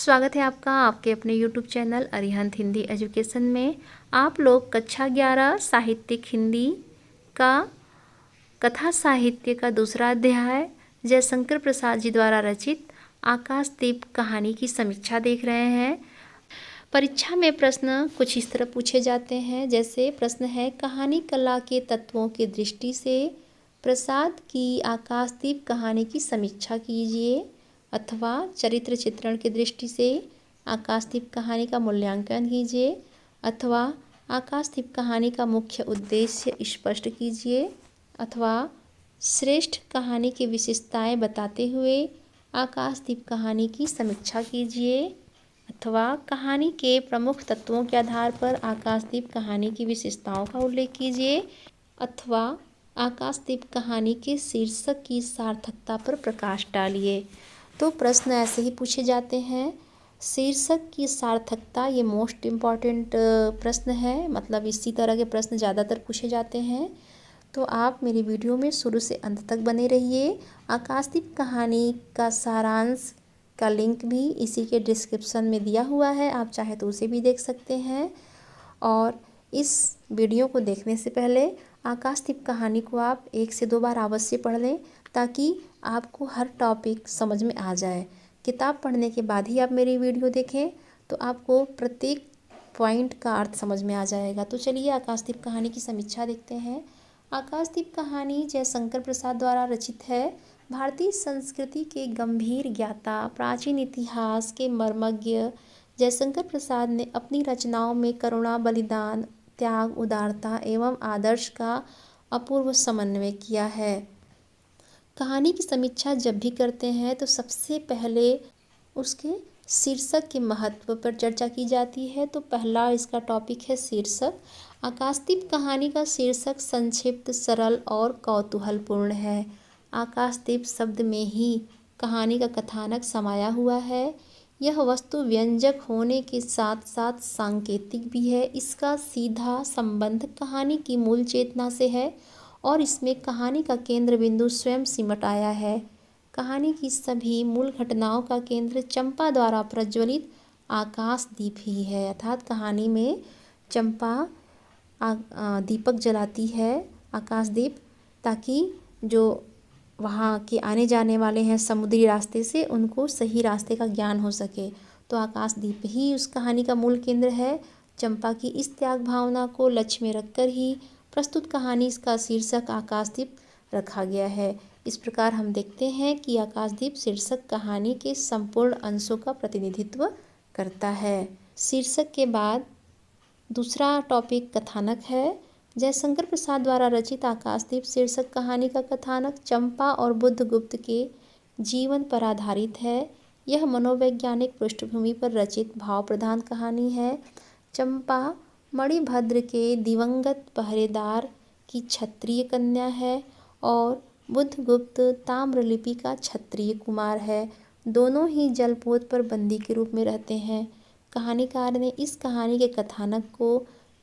स्वागत है आपका आपके अपने YouTube channel Arihant Hindi education में। आप लोग कक्षा 11 साहित्यिक हिंदी का कथा साहित्य का दूसरा अध्याय जयशंकर प्रसाद जी द्वारा रचित आकाशदीप कहानी की समीक्षा देख रहे हैं। परीक्षा में प्रश्न कुछ इस तरह पूछे जाते हैं, जैसे प्रश्न है कहानी कला के तत्वों की दृष्टि से प्रसाद की आकाशदीप कहानी की समीक्षा कीजिए, अथवा चरित्र चित्रण की दृष्टि से आकाशदीप कहानी का मूल्यांकन कीजिए, अथवा आकाशदीप कहानी का मुख्य उद्देश्य स्पष्ट कीजिए, अथवा श्रेष्ठ कहानी की विशेषताएं बताते हुए आकाशदीप कहानी की समीक्षा कीजिए, अथवा कहानी के प्रमुख तत्वों के आधार पर आकाशदीप कहानी की विशेषताओं का उल्लेख कीजिए, अथवा आकाशदीप कहानी के शीर्षक की सार्थकता पर प्रकाश डालिए। तो प्रश्न ऐसे ही पूछे जाते हैं। शीर्षक की सार्थकता ये मोस्ट इम्पॉर्टेंट प्रश्न है, मतलब इसी तरह के प्रश्न ज़्यादातर पूछे जाते हैं। तो आप मेरी वीडियो में शुरू से अंत तक बने रहिए। आकाशदीप कहानी का सारांश का लिंक भी इसी के डिस्क्रिप्शन में दिया हुआ है, आप चाहे तो उसे भी देख सकते हैं। और इस वीडियो को देखने से पहले आकाशदीप कहानी को आप 1 से 2 बार अवश्य पढ़ लें, ताकि आपको हर टॉपिक समझ में आ जाए। किताब पढ़ने के बाद ही आप मेरी वीडियो देखें तो आपको प्रत्येक पॉइंट का अर्थ समझ में आ जाएगा। तो चलिए आकाशदीप कहानी की समीक्षा देखते हैं। आकाशदीप कहानी जयशंकर प्रसाद द्वारा रचित है। भारतीय संस्कृति के गंभीर ज्ञाता, प्राचीन इतिहास के मर्मज्ञ जयशंकर प्रसाद ने अपनी रचनाओं में करुणा, बलिदान, त्याग, उदारता एवं आदर्श का अपूर्व समन्वय किया है। कहानी की समीक्षा जब भी करते हैं तो सबसे पहले उसके शीर्षक के महत्व पर चर्चा की जाती है। तो पहला इसका टॉपिक है शीर्षक। आकाशदीप कहानी का शीर्षक संक्षिप्त, सरल और कौतूहलपूर्ण है। आकाशदीप शब्द में ही कहानी का कथानक समाया हुआ है। यह वस्तु व्यंजक होने के साथ साथ सांकेतिक भी है। इसका सीधा संबंध कहानी की मूल चेतना से है और इसमें कहानी का केंद्र बिंदु स्वयं सिमट आया है। कहानी की सभी मूल घटनाओं का केंद्र चंपा द्वारा प्रज्वलित आकाशदीप ही है, अर्थात कहानी में चंपा दीपक जलाती है, आकाशदीप, ताकि जो वहाँ के आने जाने वाले हैं समुद्री रास्ते से, उनको सही रास्ते का ज्ञान हो सके। तो आकाशदीप ही उस कहानी का मूल केंद्र है। चंपा की इस त्याग भावना को लक्ष्य में रखकर ही प्रस्तुत कहानी का शीर्षक आकाशदीप रखा गया है। इस प्रकार हम देखते हैं कि आकाशदीप शीर्षक कहानी के संपूर्ण अंशों का प्रतिनिधित्व करता है। शीर्षक के बाद दूसरा टॉपिक कथानक है। जयशंकर प्रसाद द्वारा रचित आकाशदीप शीर्षक कहानी का कथानक चंपा और बुद्धगुप्त के जीवन पर आधारित है। यह मनोवैज्ञानिक पृष्ठभूमि पर रचित भाव प्रधान कहानी है। चंपा मणिभद्र के दिवंगत पहरेदार की क्षत्रिय कन्या है और बुद्धगुप्त ताम्रलिपि का क्षत्रिय कुमार है। दोनों ही जलपोत पर बंदी के रूप में रहते हैं। कहानीकार ने इस कहानी के कथानक को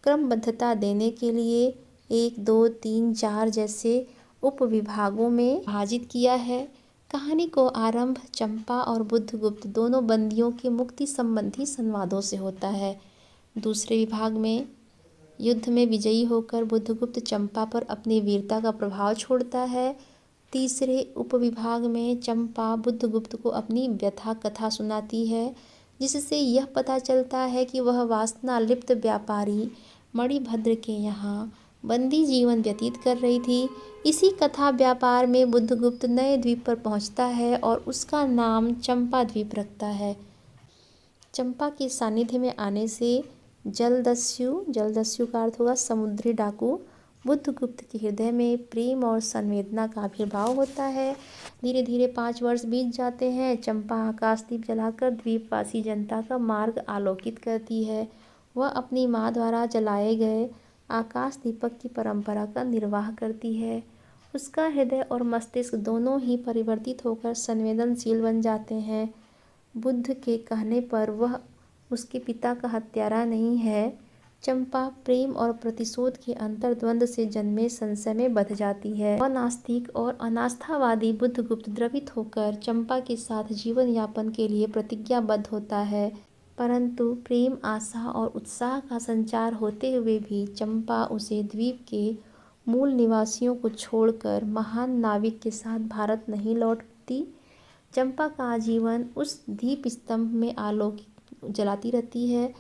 क्रमबद्धता देने के लिए 1, 2, 3, 4 जैसे उपविभागों में विभाजित किया है। कहानी को आरंभ चंपा और बुद्धगुप्त दोनों बंदियों के मुक्ति संबंधी संवादों से होता है। दूसरे विभाग में युद्ध में विजयी होकर बुद्धगुप्त चंपा पर अपनी वीरता का प्रभाव छोड़ता है। तीसरे उपविभाग में चंपा बुद्धगुप्त को अपनी व्यथा कथा सुनाती है, जिससे यह पता चलता है कि वह वासना लिप्त व्यापारी मणिभद्र के यहाँ बंदी जीवन व्यतीत कर रही थी। इसी कथा व्यापार में बुद्धगुप्त नए द्वीप पर पहुँचता है और उसका नाम चंपा द्वीप रखता है। चंपा के सानिध्य में आने से जलदस्यु का अर्थ होगा समुद्री डाकू, बुद्धगुप्त के हृदय में प्रेम और संवेदना का आविर्भाव होता है। धीरे धीरे 5 वर्ष बीत जाते हैं। चंपा आकाशदीप जलाकर द्वीपवासी जनता का मार्ग आलोकित करती है। वह अपनी माँ द्वारा जलाए गए आकाश दीपक की परंपरा का निर्वाह करती है। उसका हृदय और मस्तिष्क दोनों ही परिवर्तित होकर संवेदनशील बन जाते हैं। बुद्ध के कहने पर वह उसके पिता का हत्यारा नहीं है, चंपा प्रेम और प्रतिशोध के अंतर्द्वंद से जन्मे संशय में बंध जाती है। अनास्तिक और अनास्थावादी बुद्धगुप्त द्रवित होकर चंपा के साथ जीवन यापन के लिए प्रतिज्ञाबद्ध होता है, परंतु प्रेम, आशा और उत्साह का संचार होते हुए भी चंपा उसे द्वीप के मूल निवासियों को छोड़कर महान नाविक के साथ भारत नहीं लौटती। चंपा का आजीवन उस दीप स्तंभ में आलोक जलाती रहती है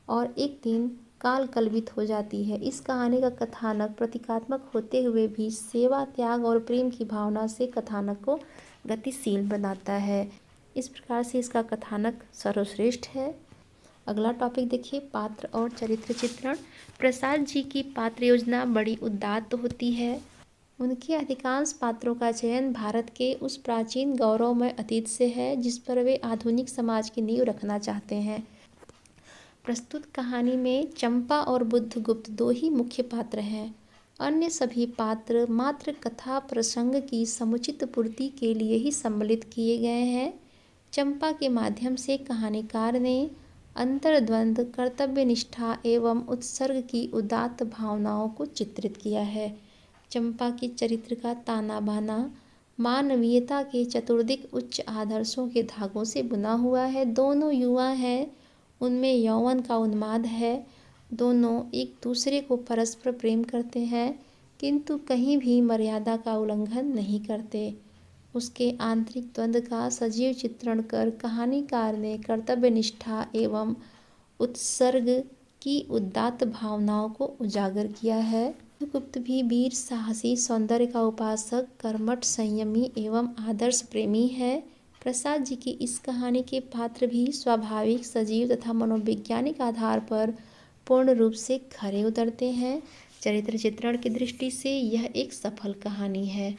और एक दिन काल कलवित हो जाती है। इस कहानी का कथानक प्रतीकात्मक होते हुए भी सेवा, त्याग और प्रेम की भावना से कथानक को गतिशील बनाता है। इस प्रकार से इसका कथानक सर्वश्रेष्ठ है। अगला टॉपिक देखिए, पात्र और चरित्र चित्रण। प्रसाद जी की पात्र योजना बड़ी उदात्त होती है। उनके अधिकांश पात्रों का चयन भारत के उस प्राचीन गौरवमय अतीत से है जिस पर वे आधुनिक समाज की नींव रखना चाहते हैं। प्रस्तुत कहानी में चंपा और बुद्धगुप्त दो ही मुख्य पात्र हैं। अन्य सभी पात्र मात्र कथा प्रसंग की समुचित पूर्ति के लिए ही सम्मिलित किए गए हैं। चंपा के माध्यम से कहानीकार ने अंतर्द्वंद, कर्तव्यनिष्ठा एवं उत्सर्ग की उदात्त भावनाओं को चित्रित किया है। चंपा के चरित्र का ताना बाना मानवीयता के चतुर्दिक उच्च आदर्शों के धागों से बुना हुआ है। दोनों युवा हैं, उनमें यौवन का उन्माद है। दोनों एक दूसरे को परस्पर प्रेम करते हैं, किंतु कहीं भी मर्यादा का उल्लंघन नहीं करते। उसके आंतरिक द्वंद्व का सजीव चित्रण कर कहानीकार ने कर्तव्यनिष्ठा एवं उत्सर्ग की उदात्त भावनाओं को उजागर किया है। गुप्त भी वीर, साहसी, सौंदर्य का उपासक, कर्मठ, संयमी एवं आदर्श प्रेमी है। प्रसाद जी की इस कहानी के पात्र भी स्वाभाविक, सजीव तथा मनोवैज्ञानिक आधार पर पूर्ण रूप से खरे उतरते हैं। चरित्र चित्रण की दृष्टि से यह एक सफल कहानी है।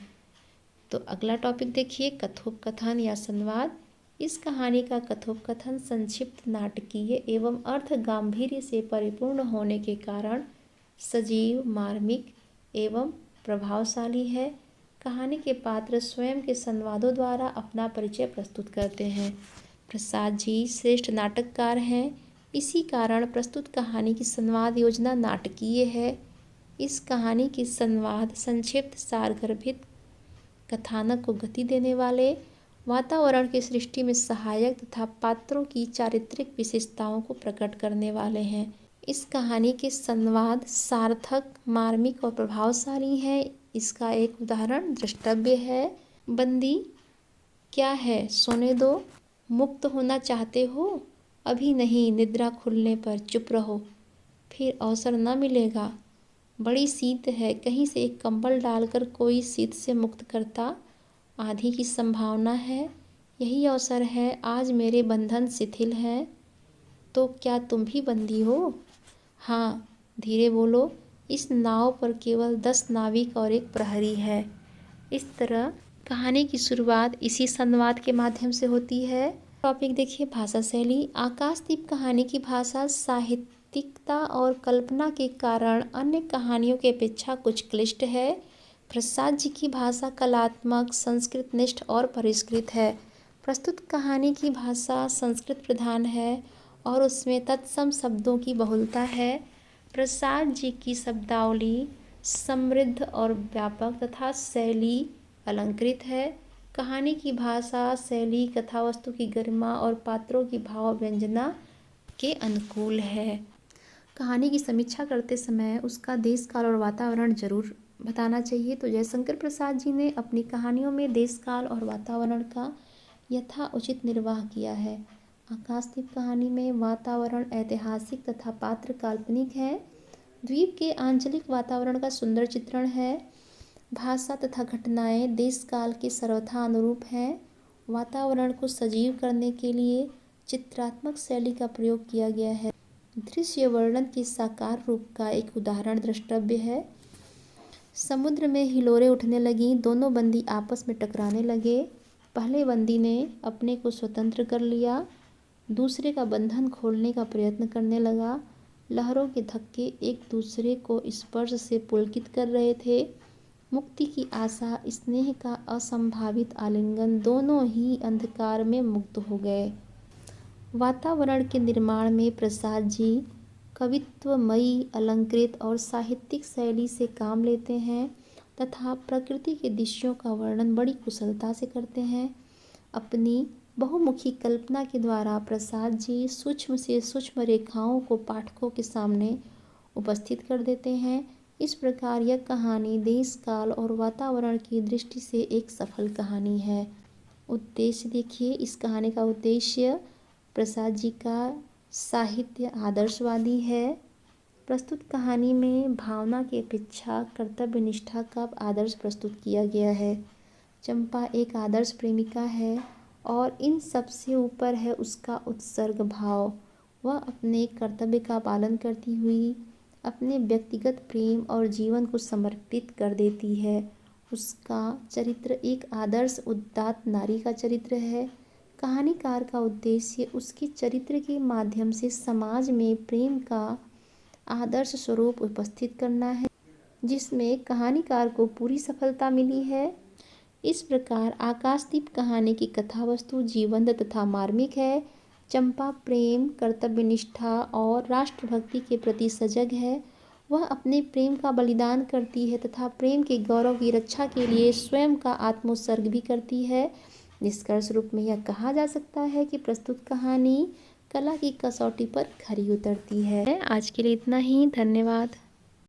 तो अगला टॉपिक देखिए, कथोपकथन या संवाद। इस कहानी का कथोपकथन संक्षिप्त, नाटकीय एवं अर्थ गांभीर्य से परिपूर्ण होने के कारण सजीव, मार्मिक एवं प्रभावशाली है। कहानी के पात्र स्वयं के संवादों द्वारा अपना परिचय प्रस्तुत करते हैं। प्रसाद जी श्रेष्ठ नाटककार हैं, इसी कारण प्रस्तुत कहानी की संवाद योजना नाटकीय है। इस कहानी की संवाद संक्षिप्त, सारगर्भित, कथानक को गति देने वाले, वातावरण की सृष्टि में सहायक तथा पात्रों की चारित्रिक विशेषताओं को प्रकट करने वाले हैं। इस कहानी के संवाद सार्थक, मार्मिक और प्रभावशाली हैं। इसका एक उदाहरण द्रष्टव्य है। बंदी, क्या है, सोने दो। मुक्त होना चाहते हो? अभी नहीं, निद्रा खुलने पर चुप रहो, फिर अवसर न मिलेगा। बड़ी शीत है, कहीं से एक कंबल डालकर कोई शीत से मुक्त करता। आधी की संभावना है, यही अवसर है। आज मेरे बंधन शिथिल हैं। तो क्या तुम भी बंदी हो? हाँ, धीरे बोलो। इस नाव पर केवल 10 नाविक और एक प्रहरी है। इस तरह कहानी की शुरुआत इसी संवाद के माध्यम से होती है। टॉपिक देखिए, भाषा शैली। आकाशदीप कहानी की भाषा साहित्यिकता और कल्पना के कारण अन्य कहानियों की अपेक्षा कुछ क्लिष्ट है। प्रसाद जी की भाषा कलात्मक, संस्कृतनिष्ठ और परिष्कृत है। प्रस्तुत कहानी की भाषा संस्कृत प्रधान है और उसमें तत्सम शब्दों की बहुलता है। प्रसाद जी की शब्दावली समृद्ध और व्यापक तथा शैली अलंकृत है। कहानी की भाषा शैली कथावस्तु की गरिमा और पात्रों की भाव व्यंजना के अनुकूल है। कहानी की समीक्षा करते समय उसका देश काल और वातावरण जरूर बताना चाहिए। तो जयशंकर प्रसाद जी ने अपनी कहानियों में देश काल और वातावरण का यथा उचित निर्वाह किया है। आकाशदीप कहानी में वातावरण ऐतिहासिक तथा पात्र काल्पनिक है। द्वीप के आंचलिक वातावरण का सुंदर चित्रण है। भाषा तथा घटनाएं देश काल के सर्वथा अनुरूप हैं। वातावरण को सजीव करने के लिए चित्रात्मक शैली का प्रयोग किया गया है। दृश्य वर्णन के साकार रूप का एक उदाहरण द्रष्टव्य है। समुद्र में हिलोरें उठने लगीं, दोनों बंदी आपस में टकराने लगे। पहले बंदी ने अपने को स्वतंत्र कर लिया, दूसरे का बंधन खोलने का प्रयत्न करने लगा। लहरों के धक्के एक दूसरे को स्पर्श से पुलकित कर रहे थे। मुक्ति की आशा, स्नेह का असंभावित आलिंगन, दोनों ही अंधकार में मुक्त हो गए। वातावरण के निर्माण में प्रसाद जी कवित्वमयी, अलंकृत और साहित्यिक शैली से काम लेते हैं तथा प्रकृति के दृश्यों का वर्णन बड़ी कुशलता से करते हैं। अपनी बहुमुखी कल्पना के द्वारा प्रसाद जी सूक्ष्म से सूक्ष्म रेखाओं को पाठकों के सामने उपस्थित कर देते हैं। इस प्रकार यह कहानी देश, काल और वातावरण की दृष्टि से एक सफल कहानी है। उद्देश्य देखिए, इस कहानी का उद्देश्य प्रसाद जी का साहित्य आदर्शवादी है। प्रस्तुत कहानी में भावना की अपेक्षा कर्तव्य निष्ठा का आदर्श प्रस्तुत किया गया है। चंपा एक आदर्श प्रेमिका है और इन सबसे ऊपर है उसका उत्सर्ग भाव। वह अपने कर्तव्य का पालन करती हुई अपने व्यक्तिगत प्रेम और जीवन को समर्पित कर देती है। उसका चरित्र एक आदर्श उदात्त नारी का चरित्र है। कहानीकार का उद्देश्य उसके चरित्र के माध्यम से समाज में प्रेम का आदर्श स्वरूप उपस्थित करना है, जिसमें कहानीकार को पूरी सफलता मिली है। इस प्रकार आकाशदीप कहानी की कथा वस्तु जीवंत तथा मार्मिक है। चंपा प्रेम, कर्तव्यनिष्ठा और राष्ट्रभक्ति के प्रति सजग है। वह अपने प्रेम का बलिदान करती है तथा प्रेम के गौरव की रक्षा के लिए स्वयं का आत्मोत्सर्ग भी करती है। निष्कर्ष रूप में यह कहा जा सकता है कि प्रस्तुत कहानी कला की कसौटी पर खरी उतरती है। आज के लिए इतना ही, धन्यवाद।